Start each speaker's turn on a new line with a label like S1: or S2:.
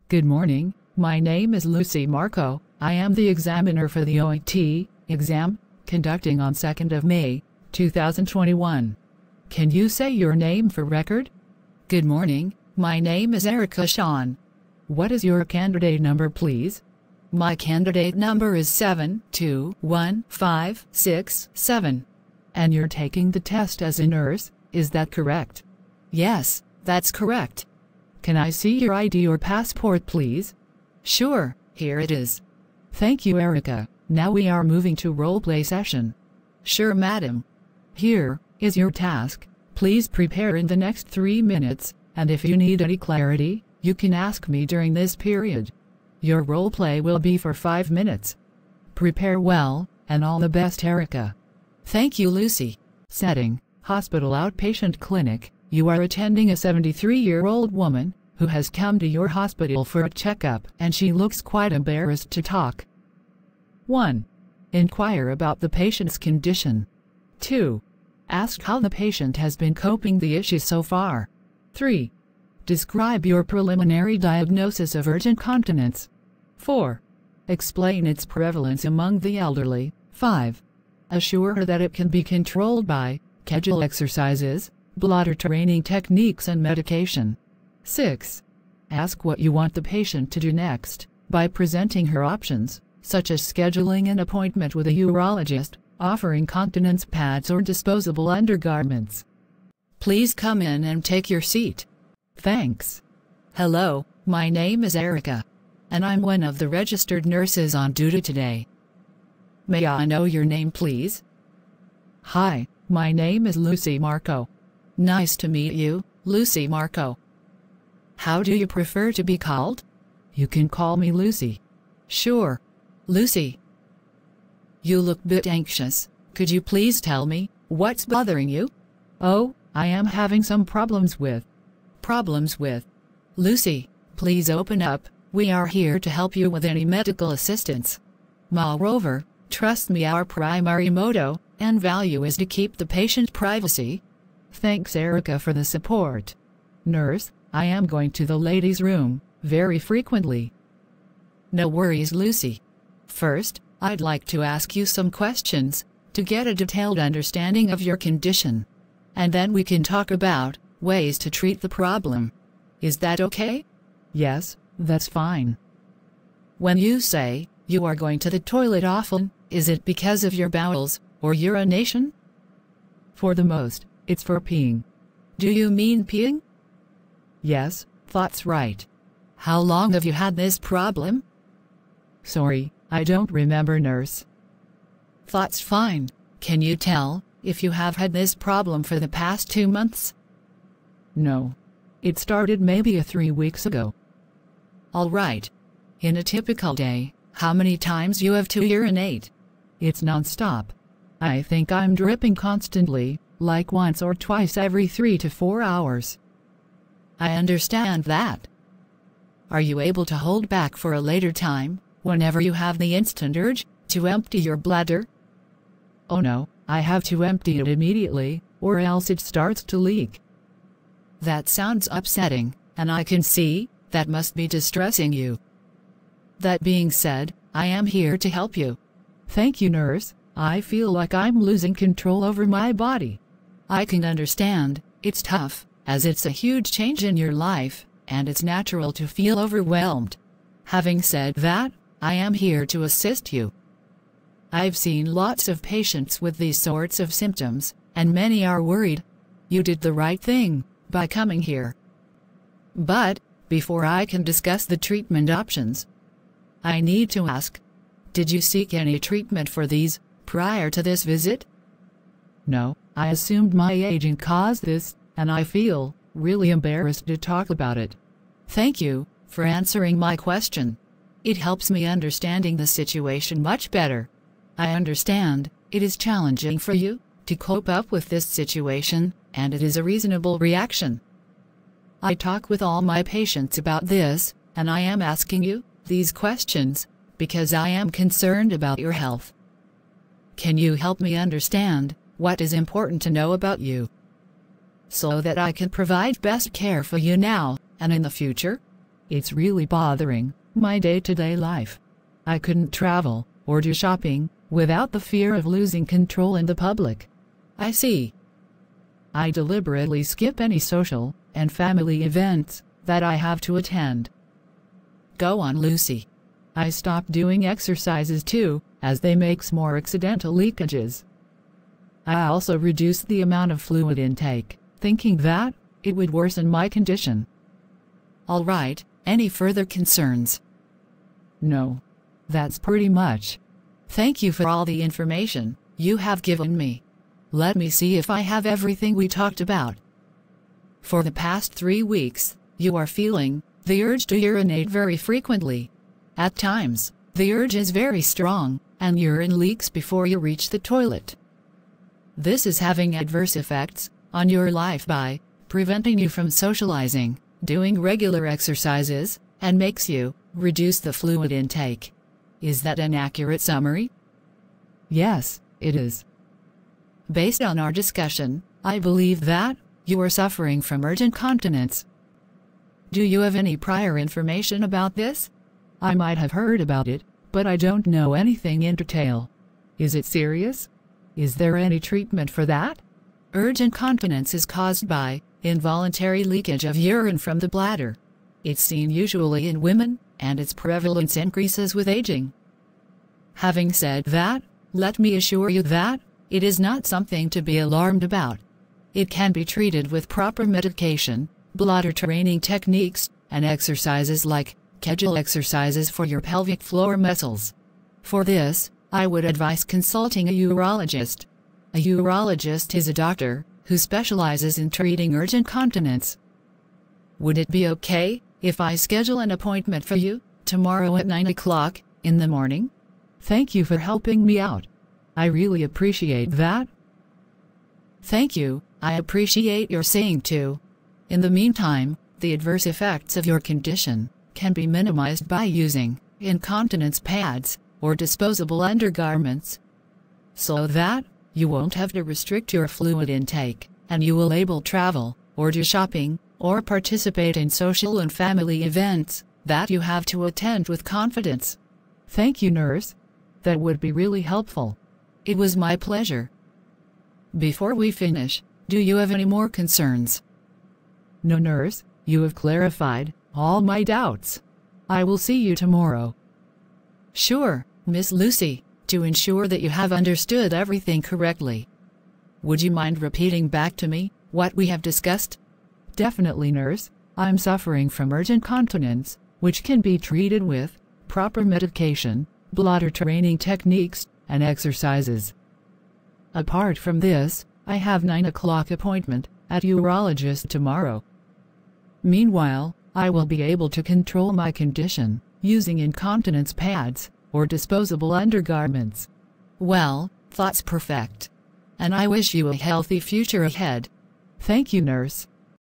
S1: Good morning, my name is Lucy Marco. I am the examiner for the OET exam, conducting on 2nd of May, 2021. Can you say your name for record?
S2: Good morning, my name is Erica Sean.
S1: What is your candidate number, please?
S2: My candidate number is 721567.
S1: And you're taking the test as a nurse, is that correct?
S2: Yes, that's correct.
S1: Can I see your ID or passport, please?
S2: Sure, here it is.
S1: Thank you, Erica. Now we are moving to role-play session.
S2: Sure, madam.
S1: Here is your task. Please prepare in the next 3 minutes, and if you need any clarity, you can ask me during this period. Your role-play will be for 5 minutes. Prepare well, and all the best, Erica.
S2: Thank you, Lucy.
S1: Setting: hospital outpatient clinic. You are attending a 73-year-old woman who has come to your hospital for a checkup, and she looks quite embarrassed to talk. 1. Inquire about the patient's condition. 2. Ask how the patient has been coping the issue so far. 3. Describe your preliminary diagnosis of urgent incontinence. 4. Explain its prevalence among the elderly. 5. Assure her that it can be controlled by Kegel exercises, bladder training techniques, and medication. 6. Ask what you want the patient to do next by presenting her options, such as scheduling an appointment with a urologist, offering continence pads or disposable undergarments.
S2: Please come in and take your seat.
S1: Thanks.
S2: Hello, my name is Erica, and I'm one of the registered nurses on duty today. May I know your name, please?
S1: Hi, my name is Lucy Marco.
S2: Nice to meet you, Lucy Marco. How do you prefer to be called?
S1: You can call me Lucy.
S2: Sure. Lucy. You look a bit anxious. Could you please tell me what's bothering you?
S1: Oh, I am having some problems with.
S2: Problems with? Lucy, please open up. We are here to help you with any medical assistance. Moreover, trust me, our primary motto and value is to keep the patient privacy.
S1: Thanks, Erica, for the support. Nurse, I am going to the ladies' room very frequently.
S2: No worries, Lucy. First, I'd like to ask you some questions to get a detailed understanding of your condition. And then we can talk about ways to treat the problem. Is that okay?
S1: Yes, that's fine.
S2: When you say you are going to the toilet often, is it because of your bowels or urination?
S1: For the most, it's for peeing.
S2: Do you mean peeing?
S1: Yes, that's right.
S2: How long have you had this problem?
S1: Sorry, I don't remember, nurse.
S2: That's fine. Can you tell if you have had this problem for the past 2 months?
S1: No. It started maybe 3 weeks ago.
S2: All right. In a typical day, how many times you have to urinate?
S1: It's non-stop. I think I'm dripping constantly, like once or twice every 3 to 4 hours.
S2: I understand that. Are you able to hold back for a later time, whenever you have the instant urge to empty your bladder?
S1: Oh no, I have to empty it immediately, or else it starts to leak.
S2: That sounds upsetting, and I can see that must be distressing you. That being said, I am here to help you.
S1: Thank you, nurse. I feel like I'm losing control over my body.
S2: I can understand. It's tough, as it's a huge change in your life, and it's natural to feel overwhelmed. Having said that, I am here to assist you. I've seen lots of patients with these sorts of symptoms, and many are worried. You did the right thing by coming here. But, before I can discuss the treatment options, I need to ask, did you seek any treatment for these prior to this visit?
S1: No, I assumed my aging caused this, and I feel really embarrassed to talk about it.
S2: Thank you for answering my question. It helps me understanding the situation much better. I understand it is challenging for you to cope up with this situation, and it is a reasonable reaction. I talk with all my patients about this, and I am asking you these questions because I am concerned about your health. Can you help me understand what is important to know about you, so that I can provide best care for you now and in the future?
S1: It's really bothering my day-to-day life. I couldn't travel or do shopping without the fear of losing control in the public.
S2: I see.
S1: I deliberately skip any social and family events that I have to attend.
S2: Go on, Lucy.
S1: I stopped doing exercises too, as they make more accidental leakages. I also reduced the amount of fluid intake, thinking that it would worsen my condition.
S2: All right, any further concerns?
S1: No. That's pretty much.
S2: Thank you for all the information you have given me. Let me see if I have everything we talked about. For the past 3 weeks, you are feeling the urge to urinate very frequently. At times, the urge is very strong, and urine leaks before you reach the toilet. This is having adverse effects on your life by preventing you from socializing, doing regular exercises, and makes you reduce the fluid intake. Is that an accurate summary?
S1: Yes, it is.
S2: Based on our discussion, I believe that you are suffering from urgent incontinence. Do you have any prior information about this?
S1: I might have heard about it, but I don't know anything in detail. Is it serious? Is there any treatment for that?
S2: Urgent incontinence is caused by involuntary leakage of urine from the bladder. It's seen usually in women, and its prevalence increases with aging. Having said that, let me assure you that it is not something to be alarmed about. It can be treated with proper medication, bladder training techniques, and exercises like Kegel exercises for your pelvic floor muscles. For this, I would advise consulting a urologist. A urologist is a doctor who specializes in treating urgent incontinence. Would it be okay if I schedule an appointment for you tomorrow at 9 o'clock in the morning?
S1: Thank you for helping me out. I really appreciate that.
S2: Thank you, I appreciate your saying too. In the meantime, the adverse effects of your condition can be minimized by using incontinence pads or disposable undergarments, so that you won't have to restrict your fluid intake, and you will able travel, or do shopping, or participate in social and family events that you have to attend with confidence.
S1: Thank you, nurse. That would be really helpful.
S2: It was my pleasure. Before we finish, do you have any more concerns?
S1: No, nurse, you have clarified all my doubts. I will see you tomorrow.
S2: Sure, Miss Lucy, to ensure that you have understood everything correctly. Would you mind repeating back to me what we have discussed?
S1: Definitely, nurse. I'm suffering from urgent incontinence, which can be treated with proper medication, bladder training techniques, and exercises. Apart from this, I have 9 o'clock appointment at urologist tomorrow. Meanwhile, I will be able to control my condition using incontinence pads or disposable undergarments.
S2: Well, that's perfect. And I wish you a healthy future ahead.
S1: Thank you, nurse.